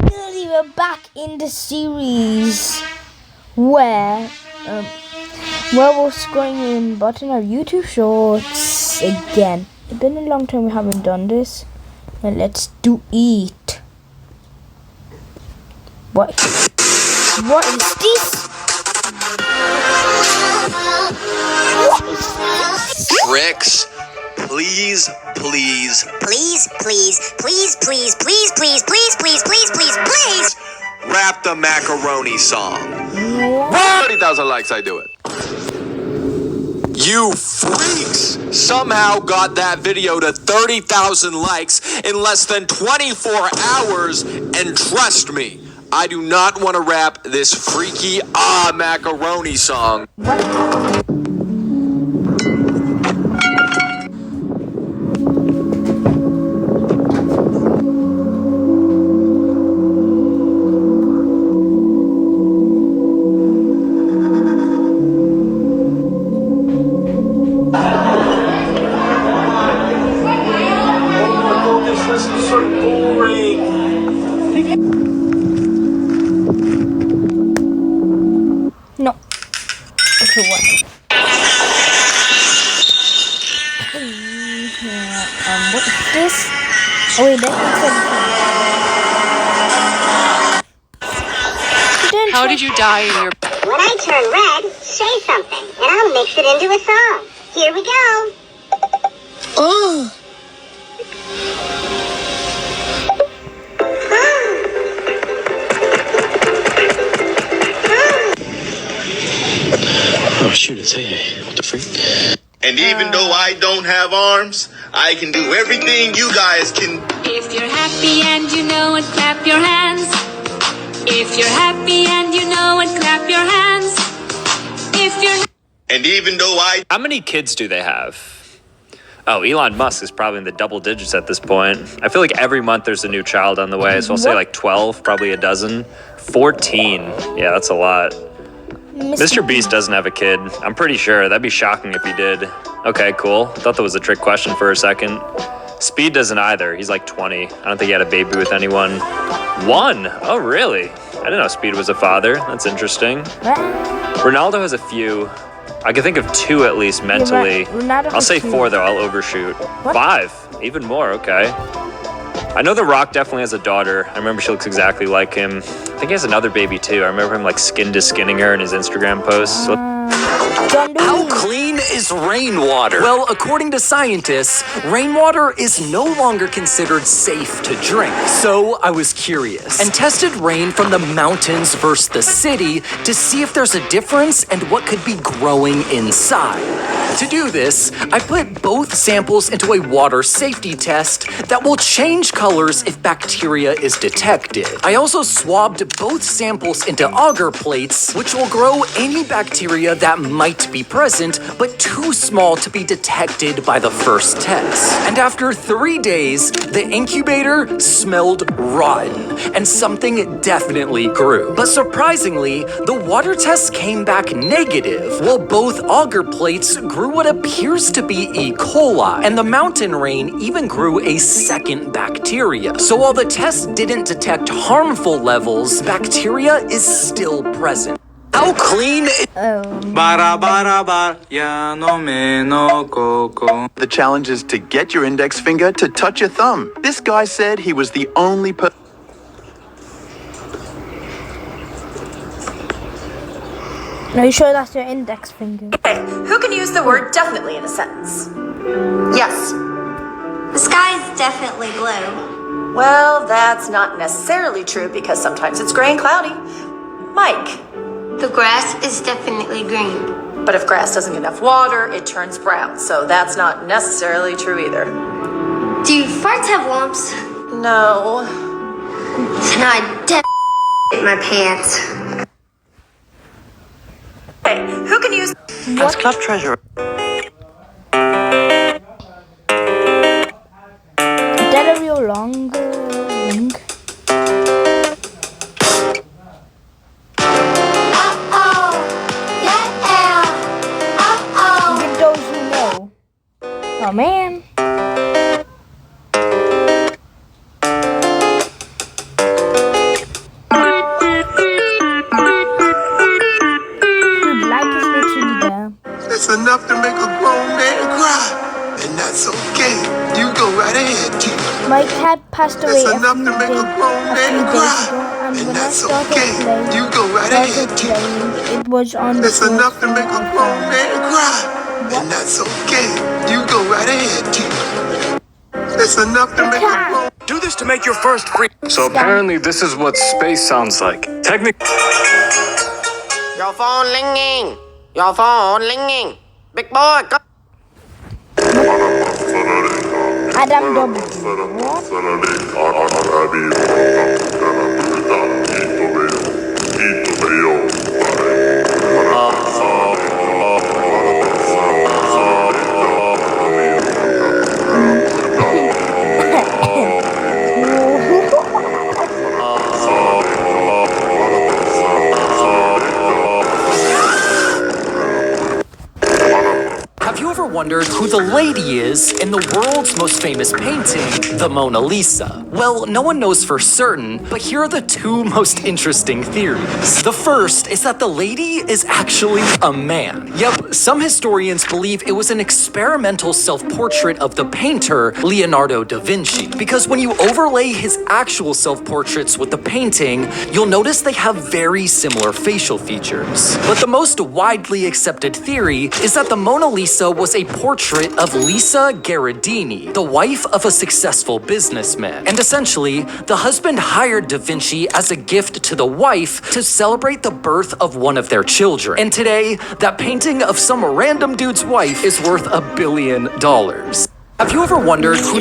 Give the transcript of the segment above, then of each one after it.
finally we're back in the series where we're scrolling in bottom of YouTube Shorts again. It's been a long time we haven't done this. And let's do it. What is this? What is this? Tricks. Please, please, please, please, please, please, please, please, please, please, please, please, please. Rap the macaroni song. 30,000 likes, I do it. You freaks somehow got that video to 30,000 likes in less than 24 hours, and trust me, I do not want to rap this freaky macaroni song. This is so boring. No. Okay, what? What is this? Oh wait, that looks How did you die in your... When I turn red, say something, and I'll mix it into a song. Here we go. Oh. Oh shoot, it's hey, what the freak? And even though I don't have arms, I can do everything you guys can. If you're happy and you know it, clap your hands. If you're happy and you know it, clap your hands. If you're And even though I... How many kids do they have? Oh, Elon Musk is probably in the double digits at this point. I feel like every month there's a new child on the way, so I'll say like 12, probably a dozen. 14. Yeah, that's a lot. Mr. Beast doesn't have a kid. I'm pretty sure. That'd be shocking if he did. Okay, cool. Thought that was a trick question for a second. Speed doesn't either. He's like 20. I don't think he had a baby with anyone. 1? Oh, really? I didn't know Speed was a father. That's interesting. Ronaldo has a few. I can think of 2 at least mentally. I'll say 4 though. I'll overshoot. 5? Even more. Okay. I know The Rock definitely has a daughter. I remember she looks exactly like him. I think he has another baby too. I remember him like skin to skinning her in his Instagram posts. How clean is rainwater? Well, according to scientists, rainwater is no longer considered safe to drink. So I was curious and tested rain from the mountains versus the city to see if there's a difference and what could be growing inside. To do this, I put both samples into a water safety test that will change colors if bacteria is detected. I also swabbed both samples into agar plates, which will grow any bacteria that might be present, but too small to be detected by the first test. And after 3 days, the incubator smelled rotten, and something definitely grew. But surprisingly, the water test came back negative, while both agar plates grew what appears to be E. coli, and the mountain rain even grew a second bacteria. So while the test didn't detect harmful levels, bacteria is still present. How clean is... The challenge is to get your index finger to touch your thumb. This guy said he was the only person. Are you sure that's your index finger? Okay, who can use the word definitely in a sentence? Yes. The sky is definitely blue. Well, that's not necessarily true because sometimes it's gray and cloudy. Mike. The grass is definitely green. But if grass doesn't get enough water, it turns brown. So that's not necessarily true either. Do farts have lumps? No. So now I definitely my pants. Okay, who can use... As club treasurer. Is that a real long ring? Oh man. My cat passed away That's a enough few to make a grown man days cry. ago, and And when I that's started okay. playing, You go right ahead, T. it was on the That's first enough to thing make a I grown found. man cry. And that's okay. You go right ahead, T. That's enough to make a grown. Do this to make your first free. So apparently this is what space sounds like. Technically. Your phone ringing. Your phone ringing. Big boy, go. Adam W. What? Have you ever wondered who the lady is in the world's most famous painting, the Mona Lisa? Well, no one knows for certain, but here are the two most interesting theories. The first is that the lady is actually a man. Yep, some historians believe it was an experimental self-portrait of the painter Leonardo da Vinci, because when you overlay his actual self-portraits with the painting, you'll notice they have very similar facial features. But the most widely accepted theory is that the Mona Lisa was a portrait of Lisa Gherardini, the wife of a successful businessman. And essentially, the husband hired Da Vinci as a gift to the wife to celebrate the birth of one of their children. And today, that painting of some random dude's wife is worth $1 billion. Have you ever wondered who...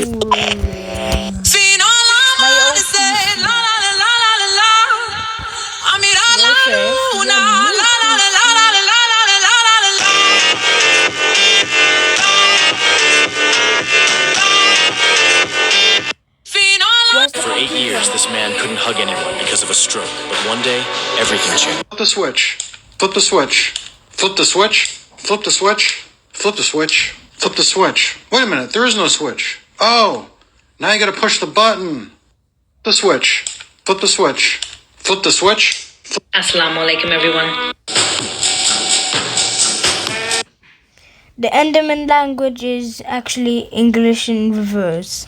For 8 years, this man couldn't hug anyone because of a stroke. But one day, everything changed. Flip the switch. Flip the switch. Flip the switch. Flip the switch. Flip the switch. Flip the switch. Wait a minute, there is no switch. Oh, now you gotta push the button. The switch. Flip the switch. Flip the switch. Assalamu alaikum, everyone. The Enderman language is actually English in reverse.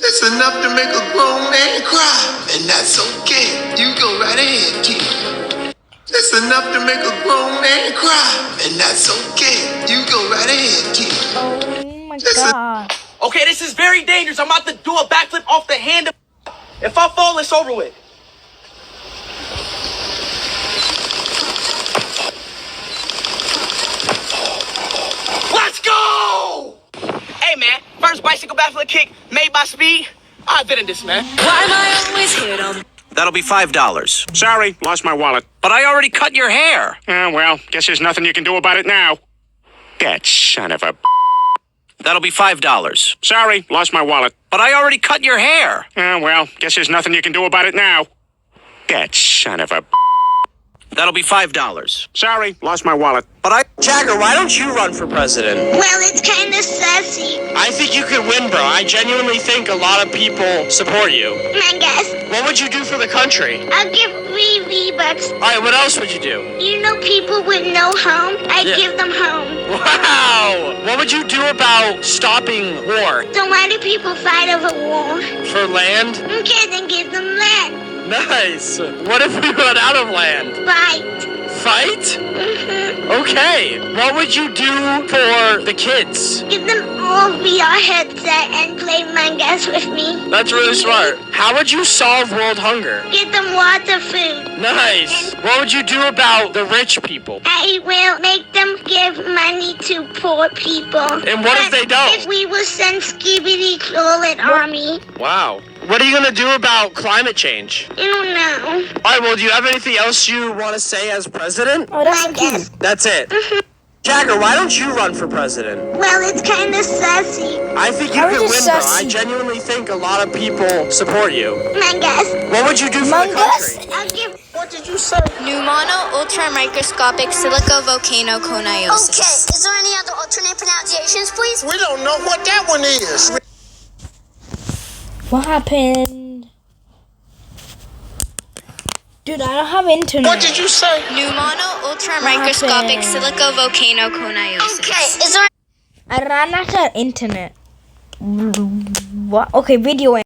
That's enough to make a grown man cry. And that's okay. You go right ahead, T. That's enough to make a grown man cry. And that's okay. You go right ahead, T. Oh my god. Okay, this is very dangerous. I'm about to do a backflip off the hand. If I fall, it's over with. Let's go! Hey, man. First bicycle backflip kick made by speed. I invented this, man. Why am I always hit on? That'll be $5. Sorry, lost my wallet. But I already cut your hair. Well, guess there's nothing you can do about it now. That son of a... That'll be $5. Sorry, lost my wallet. But I already cut your hair. Well, guess there's nothing you can do about it now. That son of a... That'll be $5. Sorry, lost my wallet. But Jagger, why don't you run for president? Well, it's kind of sassy. I think you could win, bro. I genuinely think a lot of people support you. I guess. What would you do for the country? I'll give V-Bucks. All right, what else would you do? You know people with no home? I'd give them home. Wow! What would you do about stopping war? So why do people fight over war? For land? Okay, then give them land. Nice. What if we run out of land? Fight. Fight? Okay. What would you do for the kids? Give them all VR headset and play mangas with me. That's really smart. How would you solve world hunger? Give them water, food. Nice. What would you do about the rich people? I will make them give money to poor people. And what if they don't? If we will send Skibidi Clolet Army. Wow. What are you going to do about climate change? I don't know. All right, well, do you have anything else you want to say as president? Oh, that's cute. That's it. Jagger, why don't you run for president? Well, it's kind of sassy. I think you could win, bro. I genuinely think a lot of people support you. Mangas. What would you do for the country? I'll give... What did you say? Pneumono ultramicroscopic silicovolcanoconiosis. Okay, is there any other alternate pronunciations, please? We don't know what that one is. What happened? Dude, I don't have internet. What did you say? Pneumono ultramicroscopic silicovolcanoconiosis. Okay, is there... I ran out of internet. What? Okay, video.